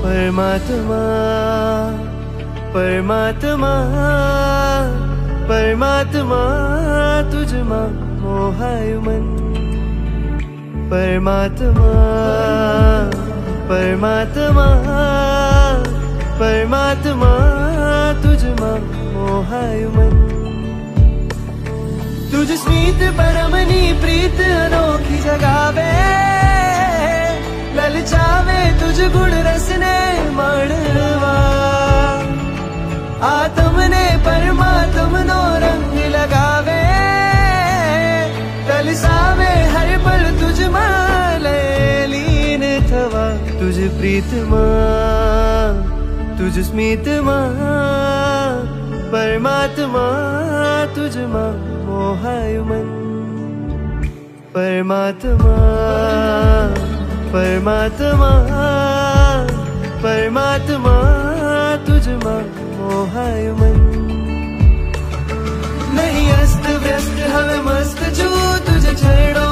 परमात्मा परमात्मा परमात्मा तुझमा मोहाय मन परमात्मा परमात्मा परमात्मा तुझमा मोहाय मन तुझ स्मित परमनी प्रीत अनोखी जगावे ललचावे तुझ गुण रसने माणवा आत्म ने परमात्म नो रंग लगावे तलसावे हर पल तुझ माले लीन थवा तुझ प्रीतमा तुझ स्मितमा परमात्मा तुझमा मोहाय मन परमात्मा परमात्मा परमात्मा तुझमा मोहाय मन नहीं अस्त व्यस्त हवे मस्त जो तुझे छेड़ो